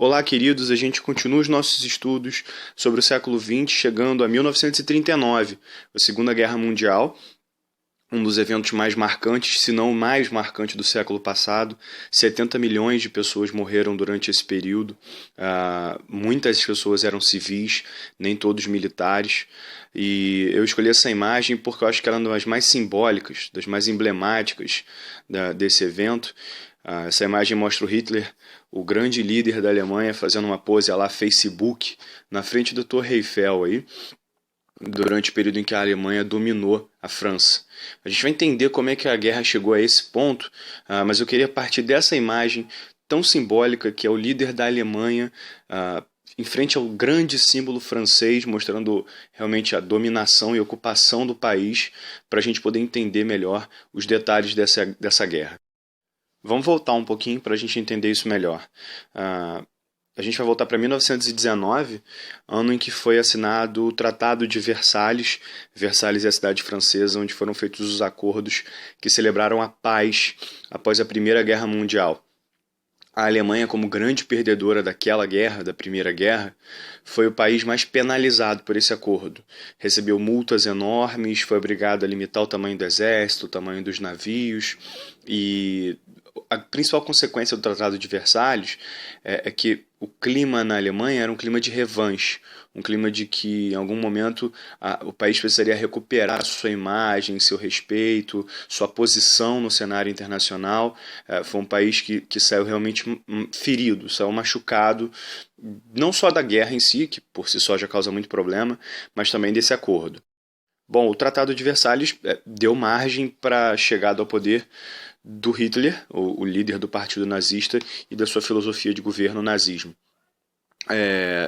Olá, queridos, a gente continua os nossos estudos sobre o século XX, chegando a 1939, a Segunda Guerra Mundial, um dos eventos mais marcantes, se não o mais marcante do século passado. 70 milhões de pessoas morreram durante esse período. Muitas pessoas eram civis, nem todos militares. E eu escolhi essa imagem porque eu acho que ela é uma das mais simbólicas, das mais emblemáticas desse evento. Essa imagem mostra o Hitler, o grande líder da Alemanha, fazendo uma pose à la Facebook na frente da Torre Eiffel aí, durante o período em que a Alemanha dominou a França. A gente vai entender como é que a guerra chegou a esse ponto, mas eu queria partir dessa imagem tão simbólica que é o líder da Alemanha em frente ao grande símbolo francês, mostrando realmente a dominação e ocupação do país, para a gente poder entender melhor os detalhes dessa guerra. Vamos voltar um pouquinho para a gente entender isso melhor. A gente vai voltar para 1919, ano em que foi assinado o Tratado de Versalhes. Versalhes é a cidade francesa onde foram feitos os acordos que celebraram a paz após a Primeira Guerra Mundial. A Alemanha, como grande perdedora daquela guerra, da Primeira Guerra, foi o país mais penalizado por esse acordo. Recebeu multas enormes, foi obrigado a limitar o tamanho do exército, o tamanho dos navios, e a principal consequência do Tratado de Versalhes é que o clima na Alemanha era um clima de revanche, um clima de que em algum momento o país precisaria recuperar sua imagem, seu respeito, sua posição no cenário internacional. Foi um país que saiu realmente ferido, saiu machucado, não só da guerra em si, que por si só já causa muito problema, mas também desse acordo. Bom, o Tratado de Versalhes deu margem para a chegada ao poder do Hitler, o líder do partido nazista, e da sua filosofia de governo, o nazismo.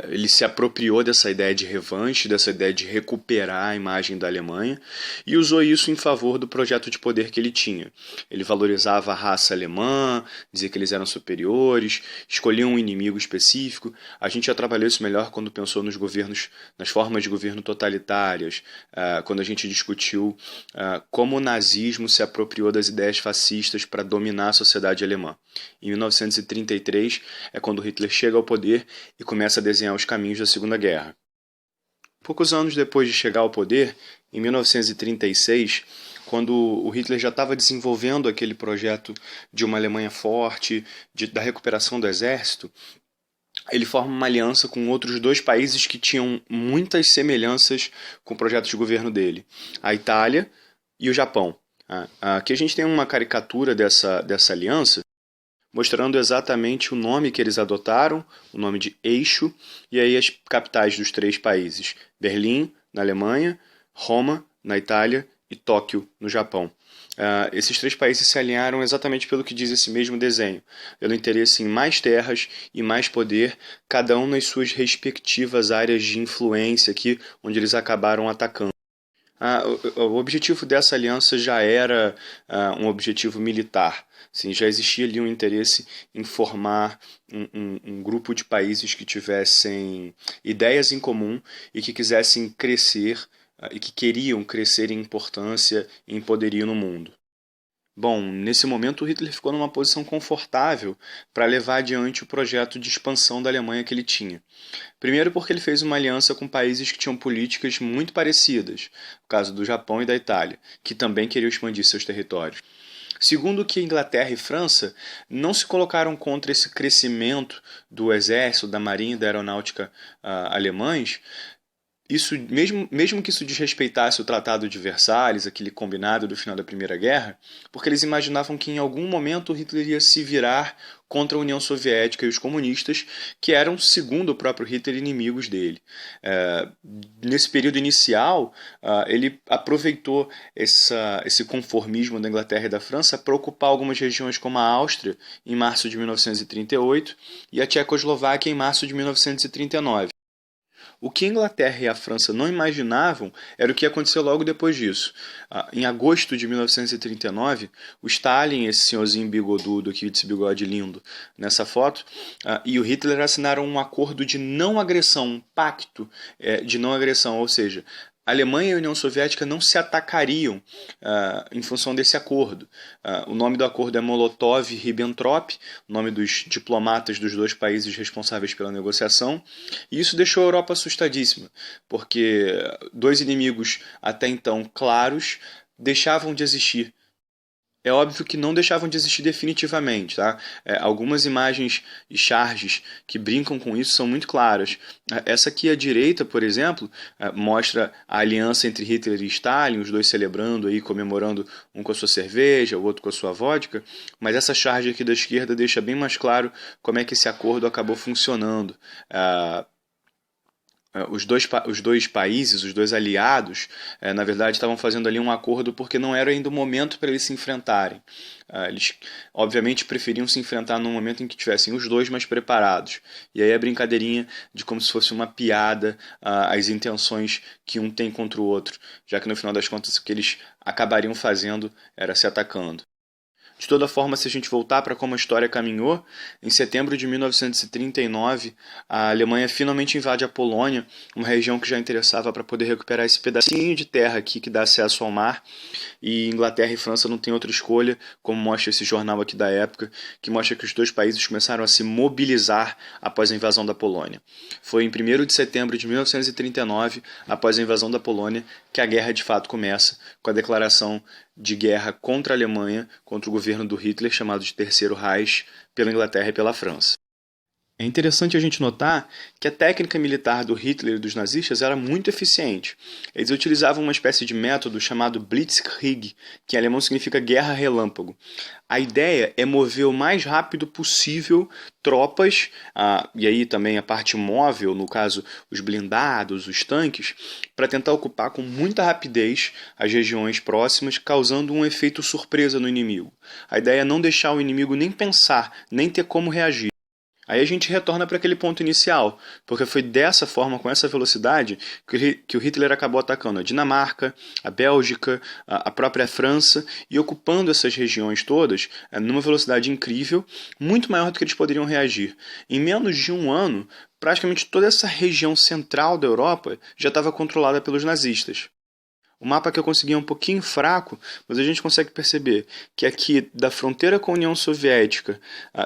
Ele se apropriou dessa ideia de revanche, dessa ideia de recuperar a imagem da Alemanha, e usou isso em favor do projeto de poder que ele tinha. Ele valorizava a raça alemã, dizia que eles eram superiores, escolhia um inimigo específico. A gente já trabalhou isso melhor quando pensou nos governos, nas formas de governo totalitárias, quando a gente discutiu como o nazismo se apropriou das ideias fascistas para dominar a sociedade alemã. Em 1933 é quando Hitler chega ao poder e começa a desenhar os caminhos da Segunda Guerra. Poucos anos depois de chegar ao poder, em 1936, quando o Hitler já estava desenvolvendo aquele projeto de uma Alemanha forte, da recuperação do exército, ele forma uma aliança com outros dois países que tinham muitas semelhanças com o projeto de governo dele, a Itália e o Japão. Aqui a gente tem uma caricatura dessa aliança, mostrando exatamente o nome que eles adotaram, o nome de eixo, e aí as capitais dos três países: Berlim, na Alemanha, Roma, na Itália, e Tóquio, no Japão. Esses três países se alinharam exatamente pelo que diz esse mesmo desenho, pelo interesse em mais terras e mais poder, cada um nas suas respectivas áreas de influência aqui, onde eles acabaram atacando. O objetivo dessa aliança já era um objetivo militar. Sim, já existia ali um interesse em formar um grupo de países que tivessem ideias em comum e que quisessem crescer e que queriam crescer em importância e em poderio no mundo. Bom, nesse momento o Hitler ficou numa posição confortável para levar adiante o projeto de expansão da Alemanha que ele tinha. Primeiro porque ele fez uma aliança com países que tinham políticas muito parecidas, no caso do Japão e da Itália, que também queriam expandir seus territórios. Segundo que Inglaterra e França não se colocaram contra esse crescimento do exército, da marinha e da aeronáutica alemães. Isso, mesmo que isso desrespeitasse o Tratado de Versalhes, aquele combinado do final da Primeira Guerra, porque eles imaginavam que em algum momento Hitler ia se virar contra a União Soviética e os comunistas, que eram, segundo o próprio Hitler, inimigos dele. Nesse período inicial, ele aproveitou esse conformismo da Inglaterra e da França para ocupar algumas regiões como a Áustria, em março de 1938, e a Tchecoslováquia, em março de 1939. O que a Inglaterra e a França não imaginavam era o que ia acontecer logo depois disso. Em agosto de 1939, o Stalin, esse senhorzinho bigodudo aqui, desse bigode lindo nessa foto, e o Hitler assinaram um acordo de não agressão, um pacto de não agressão, ou seja, A Alemanha e a União Soviética não se atacariam em função desse acordo. O nome do acordo é Molotov-Ribbentrop, o nome dos diplomatas dos dois países responsáveis pela negociação, e isso deixou a Europa assustadíssima, porque dois inimigos até então claros deixavam de existir. É óbvio que não deixavam de existir definitivamente, tá? Algumas imagens e charges que brincam com isso são muito claras. Essa aqui à direita, por exemplo, mostra a aliança entre Hitler e Stalin, os dois celebrando aí, comemorando, um com a sua cerveja, o outro com a sua vodka, mas essa charge aqui da esquerda deixa bem mais claro como é que esse acordo acabou funcionando. Os dois países, os dois aliados, na verdade estavam fazendo ali um acordo porque não era ainda o momento para eles se enfrentarem. Eles, obviamente, preferiam se enfrentar num momento em que tivessem os dois mais preparados. E aí a brincadeirinha de como se fosse uma piada as intenções que um tem contra o outro, já que no final das contas o que eles acabariam fazendo era se atacando. De toda forma, se a gente voltar para como a história caminhou, em setembro de 1939, a Alemanha finalmente invade a Polônia, uma região que já interessava para poder recuperar esse pedacinho de terra aqui que dá acesso ao mar, e Inglaterra e França não têm outra escolha, como mostra esse jornal aqui da época, que mostra que os dois países começaram a se mobilizar após a invasão da Polônia. Foi em 1º de setembro de 1939, após a invasão da Polônia, que a guerra de fato começa, com a declaração de guerra contra a Alemanha, contra o governo do Hitler, chamado de Terceiro Reich, pela Inglaterra e pela França. É interessante a gente notar que a técnica militar do Hitler e dos nazistas era muito eficiente. Eles utilizavam uma espécie de método chamado Blitzkrieg, que em alemão significa guerra relâmpago. A ideia é mover o mais rápido possível tropas, e aí também a parte móvel, no caso os blindados, os tanques, para tentar ocupar com muita rapidez as regiões próximas, causando um efeito surpresa no inimigo. A ideia é não deixar o inimigo nem pensar, nem ter como reagir. Aí a gente retorna para aquele ponto inicial, porque foi dessa forma, com essa velocidade, que o Hitler acabou atacando a Dinamarca, a Bélgica, a própria França, e ocupando essas regiões todas numa velocidade incrível, muito maior do que eles poderiam reagir. Em menos de um ano, praticamente toda essa região central da Europa já estava controlada pelos nazistas. O mapa que eu consegui é um pouquinho fraco, mas a gente consegue perceber que aqui da fronteira com a União Soviética,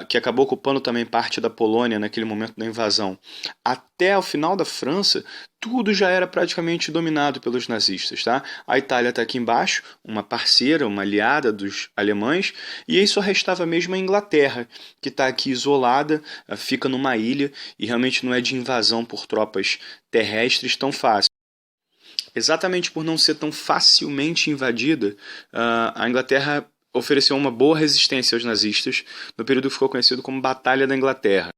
que acabou ocupando também parte da Polônia naquele momento da invasão, até o final da França, tudo já era praticamente dominado pelos nazistas. Tá? A Itália está aqui embaixo, uma parceira, uma aliada dos alemães, e aí só restava mesmo a Inglaterra, que está aqui isolada, fica numa ilha, e realmente não é de invasão por tropas terrestres tão fácil. Exatamente por não ser tão facilmente invadida, a Inglaterra ofereceu uma boa resistência aos nazistas no período que ficou conhecido como Batalha da Inglaterra.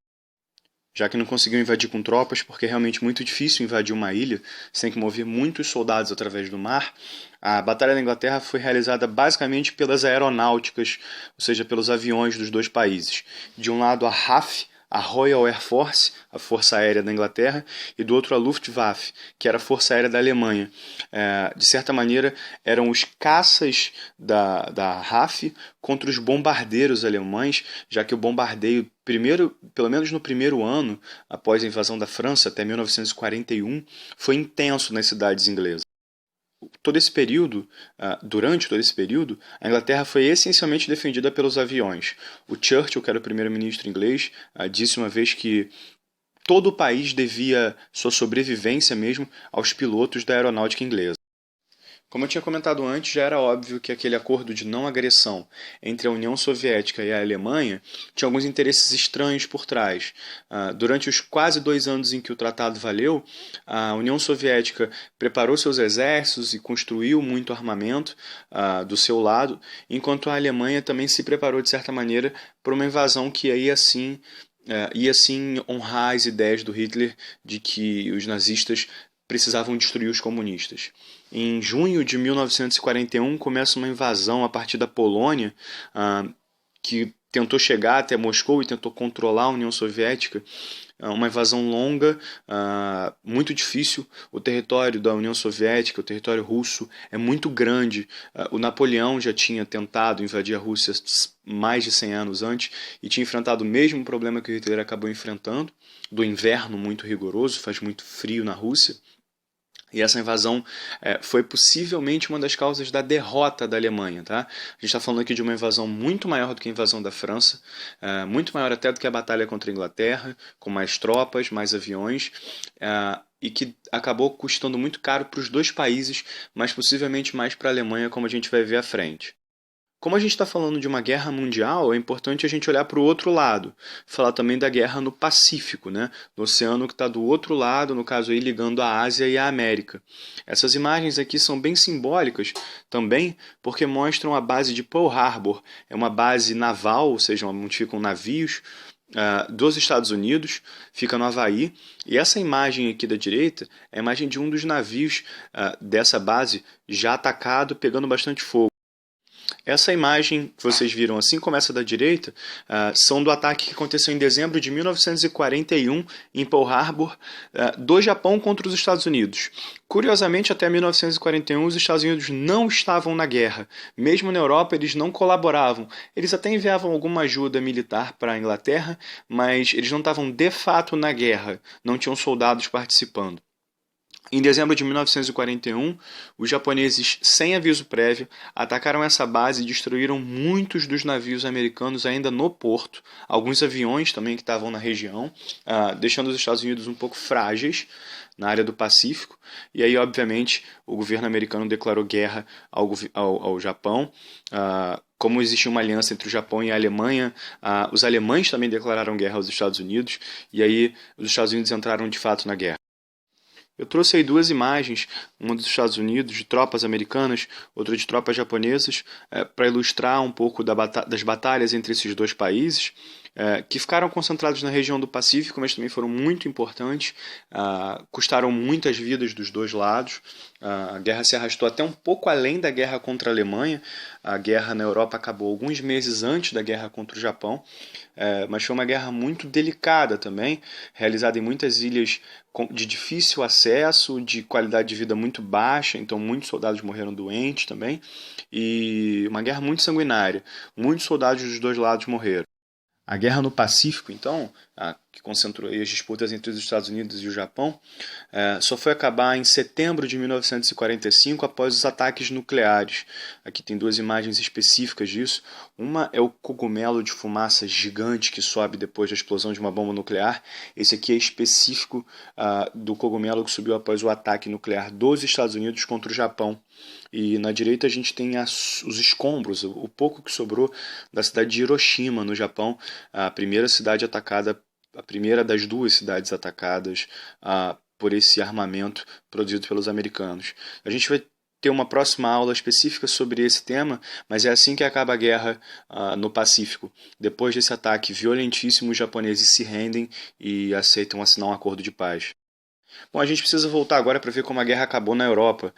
Já que não conseguiu invadir com tropas, porque é realmente muito difícil invadir uma ilha sem que mover muitos soldados através do mar, a Batalha da Inglaterra foi realizada basicamente pelas aeronáuticas, ou seja, pelos aviões dos dois países. De um lado a RAF, a Royal Air Force, a Força Aérea da Inglaterra, e do outro a Luftwaffe, que era a Força Aérea da Alemanha. De certa maneira, eram os caças da RAF contra os bombardeiros alemães, já que o bombardeio, pelo menos no primeiro ano, após a invasão da França, até 1941, foi intenso nas cidades inglesas. Durante todo esse período, a Inglaterra foi essencialmente defendida pelos aviões. O Churchill, que era o primeiro-ministro inglês, disse uma vez que todo o país devia sua sobrevivência mesmo aos pilotos da aeronáutica inglesa. Como eu tinha comentado antes, já era óbvio que aquele acordo de não agressão entre a União Soviética e a Alemanha tinha alguns interesses estranhos por trás. Durante os quase 2 anos em que o tratado valeu, a União Soviética preparou seus exércitos e construiu muito armamento do seu lado, enquanto a Alemanha também se preparou, de certa maneira, para uma invasão que ia assim honrar as ideias do Hitler de que os nazistas precisavam destruir os comunistas. Em junho de 1941 começa uma invasão a partir da Polônia, que tentou chegar até Moscou e tentou controlar a União Soviética. Uma invasão longa, muito difícil. O território da União Soviética, o território russo, é muito grande. O Napoleão já tinha tentado invadir a Rússia mais de 100 anos antes e tinha enfrentado o mesmo problema que o Hitler acabou enfrentando, do inverno muito rigoroso, faz muito frio na Rússia. E essa invasão foi possivelmente uma das causas da derrota da Alemanha. Tá? A gente está falando aqui de uma invasão muito maior do que a invasão da França, muito maior até do que a batalha contra a Inglaterra, com mais tropas, mais aviões, e que acabou custando muito caro para os dois países, mas possivelmente mais para a Alemanha, como a gente vai ver à frente. Como a gente está falando de uma guerra mundial, é importante a gente olhar para o outro lado, falar também da guerra no Pacífico, né? No oceano que está do outro lado, no caso aí ligando a Ásia e a América. Essas imagens aqui são bem simbólicas também, porque mostram a base de Pearl Harbor. É uma base naval, ou seja, onde ficam navios dos Estados Unidos, fica no Havaí. E essa imagem aqui da direita é a imagem de um dos navios dessa base já atacado, pegando bastante fogo. Essa imagem que vocês viram, assim como essa da direita, são do ataque que aconteceu em dezembro de 1941 em Pearl Harbor, do Japão contra os Estados Unidos. Curiosamente, até 1941, os Estados Unidos não estavam na guerra. Mesmo na Europa, eles não colaboravam. Eles até enviavam alguma ajuda militar para a Inglaterra, mas eles não estavam de fato na guerra, não tinham soldados participando. Em dezembro de 1941, os japoneses, sem aviso prévio, atacaram essa base e destruíram muitos dos navios americanos ainda no porto, alguns aviões também que estavam na região, deixando os Estados Unidos um pouco frágeis na área do Pacífico. E aí, obviamente, o governo americano declarou guerra ao Japão. Como existia uma aliança entre o Japão e a Alemanha, os alemães também declararam guerra aos Estados Unidos, e aí os Estados Unidos entraram de fato na guerra. Eu trouxe aí duas imagens, uma dos Estados Unidos, de tropas americanas, outra de tropas japonesas, para ilustrar um pouco das batalhas entre esses dois países, que ficaram concentrados na região do Pacífico, mas também foram muito importantes, custaram muitas vidas dos dois lados. A guerra se arrastou até um pouco além da guerra contra a Alemanha. A guerra na Europa acabou alguns meses antes da guerra contra o Japão, mas foi uma guerra muito delicada também, realizada em muitas ilhas de difícil acesso, de qualidade de vida muito baixa, então muitos soldados morreram doentes também, e uma guerra muito sanguinária. Muitos soldados dos dois lados morreram. A guerra no Pacífico, então, que concentrou aí as disputas entre os Estados Unidos e o Japão, só foi acabar em setembro de 1945 após os ataques nucleares. Aqui tem duas imagens específicas disso. Uma é o cogumelo de fumaça gigante que sobe depois da explosão de uma bomba nuclear. Esse aqui é específico do cogumelo que subiu após o ataque nuclear dos Estados Unidos contra o Japão. E na direita a gente tem os escombros, o pouco que sobrou da cidade de Hiroshima, no Japão, a primeira cidade atacada, a primeira das duas cidades atacadas por esse armamento produzido pelos americanos. A gente vai ter uma próxima aula específica sobre esse tema, mas é assim que acaba a guerra no Pacífico. Depois desse ataque violentíssimo, os japoneses se rendem e aceitam assinar um acordo de paz. Bom, a gente precisa voltar agora para ver como a guerra acabou na Europa.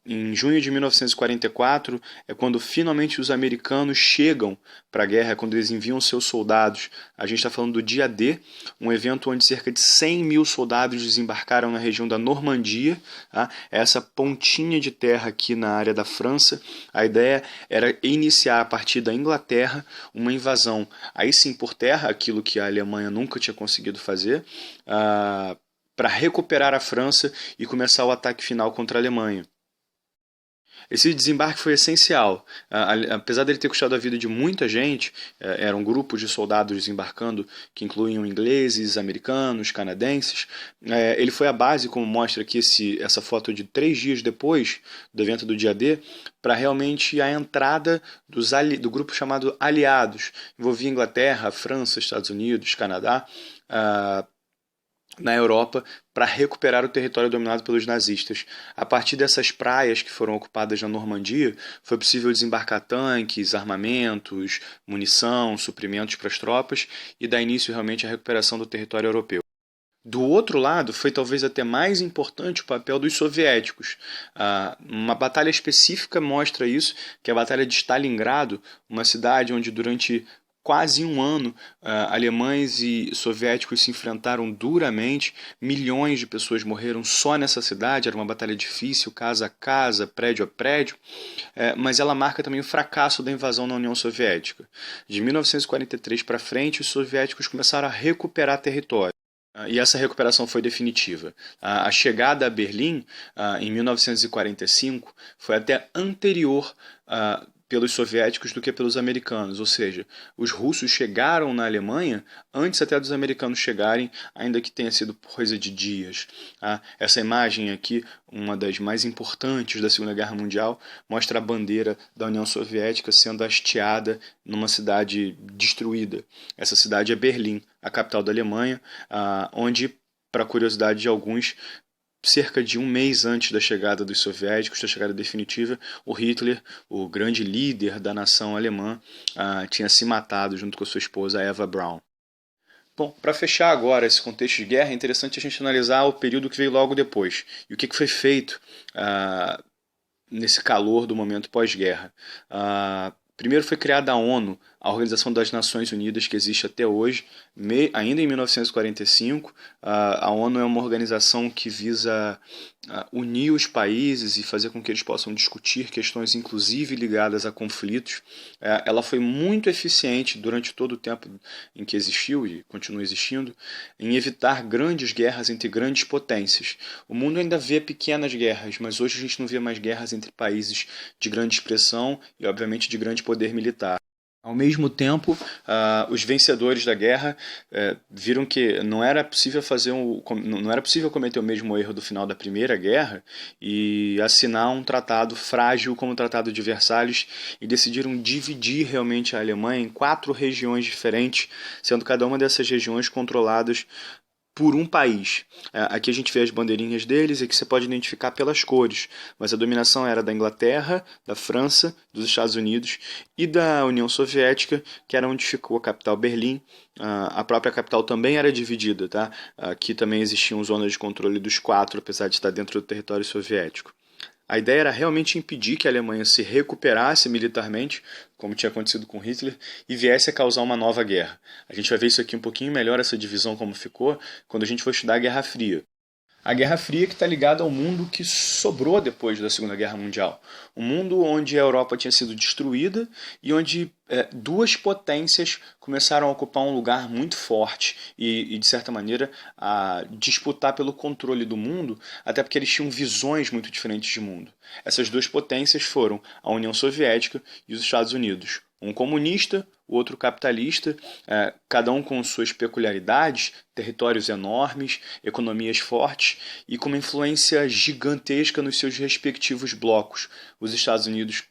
Em junho de 1944 é quando finalmente os americanos chegam para a guerra, é quando eles enviam seus soldados. A gente está falando do dia D, um evento onde cerca de 100 mil soldados desembarcaram na região da Normandia, essa pontinha de terra aqui na área da França. A ideia era iniciar a partir da Inglaterra uma invasão, aí sim por terra, aquilo que a Alemanha nunca tinha conseguido fazer, para recuperar a França e começar o ataque final contra a Alemanha. Esse desembarque foi essencial. Apesar dele ter custado a vida de muita gente, era um grupo de soldados desembarcando que incluíam ingleses, americanos, canadenses. Ele foi a base, como mostra aqui essa foto de 3 dias depois do evento do dia D, para realmente a entrada do grupo chamado Aliados. Envolvia Inglaterra, França, Estados Unidos, Canadá, na Europa, para recuperar o território dominado pelos nazistas. A partir dessas praias que foram ocupadas na Normandia, foi possível desembarcar tanques, armamentos, munição, suprimentos para as tropas e dar início realmente à recuperação do território europeu. Do outro lado, foi talvez até mais importante o papel dos soviéticos. Uma batalha específica mostra isso, que é a Batalha de Stalingrado, uma cidade onde durante quase um ano, alemães e soviéticos se enfrentaram duramente, milhões de pessoas morreram só nessa cidade, era uma batalha difícil, casa a casa, prédio a prédio, mas ela marca também o fracasso da invasão na União Soviética. De 1943 para frente, os soviéticos começaram a recuperar território. E essa recuperação foi definitiva. A chegada a Berlim, em 1945, foi até anterior pelos soviéticos do que pelos americanos, ou seja, os russos chegaram na Alemanha antes até dos americanos chegarem, ainda que tenha sido coisa de dias. Essa imagem aqui, uma das mais importantes da Segunda Guerra Mundial, mostra a bandeira da União Soviética sendo hasteada numa cidade destruída. Essa cidade é Berlim, a capital da Alemanha, onde, para curiosidade de alguns, cerca de um mês antes da chegada dos soviéticos, da chegada definitiva, o Hitler, o grande líder da nação alemã, tinha se matado junto com a sua esposa Eva Braun. Bom, para fechar agora esse contexto de guerra, é interessante a gente analisar o período que veio logo depois e o que foi feito nesse calor do momento pós-guerra. Primeiro foi criada a ONU, a Organização das Nações Unidas, que existe até hoje, ainda em 1945. A ONU é uma organização que visa unir os países e fazer com que eles possam discutir questões, inclusive ligadas a conflitos. Ela foi muito eficiente durante todo o tempo em que existiu e continua existindo, em evitar grandes guerras entre grandes potências. O mundo ainda vê pequenas guerras, mas hoje a gente não vê mais guerras entre países de grande expressão e, obviamente, de grande poder militar. Ao mesmo tempo, os vencedores da guerra viram que não era possível cometer o mesmo erro do final da Primeira Guerra e assinar um tratado frágil como o Tratado de Versalhes, e decidiram dividir realmente a Alemanha em 4 regiões diferentes, sendo cada uma dessas regiões controladas por um país. Aqui a gente vê as bandeirinhas deles e que você pode identificar pelas cores, mas a dominação era da Inglaterra, da França, dos Estados Unidos e da União Soviética, que era onde ficou a capital Berlim. A própria capital também era dividida, tá? Aqui também existiam zonas de controle dos 4, apesar de estar dentro do território soviético. A ideia era realmente impedir que a Alemanha se recuperasse militarmente, como tinha acontecido com Hitler, e viesse a causar uma nova guerra. A gente vai ver isso aqui um pouquinho melhor, essa divisão como ficou, quando a gente for estudar a Guerra Fria. A Guerra Fria que está ligada ao mundo que sobrou depois da Segunda Guerra Mundial. Um mundo onde a Europa tinha sido destruída e onde duas potências começaram a ocupar um lugar muito forte e, de certa maneira, a disputar pelo controle do mundo, até porque eles tinham visões muito diferentes de mundo. Essas duas potências foram a União Soviética e os Estados Unidos. Um comunista, o outro capitalista, cada um com suas peculiaridades, territórios enormes, economias fortes e com uma influência gigantesca nos seus respectivos blocos. Os Estados Unidos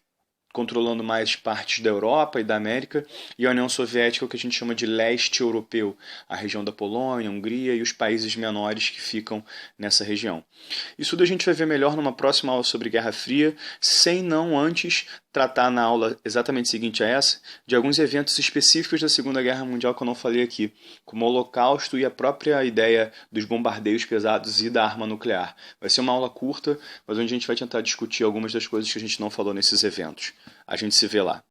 controlando mais partes da Europa e da América, e a União Soviética, o que a gente chama de leste europeu, a região da Polônia, Hungria e os países menores que ficam nessa região. Isso tudo a gente vai ver melhor numa próxima aula sobre Guerra Fria, sem não antes tratar na aula exatamente seguinte a essa, de alguns eventos específicos da Segunda Guerra Mundial que eu não falei aqui, como o Holocausto e a própria ideia dos bombardeios pesados e da arma nuclear. Vai ser uma aula curta, mas onde a gente vai tentar discutir algumas das coisas que a gente não falou nesses eventos. A gente se vê lá.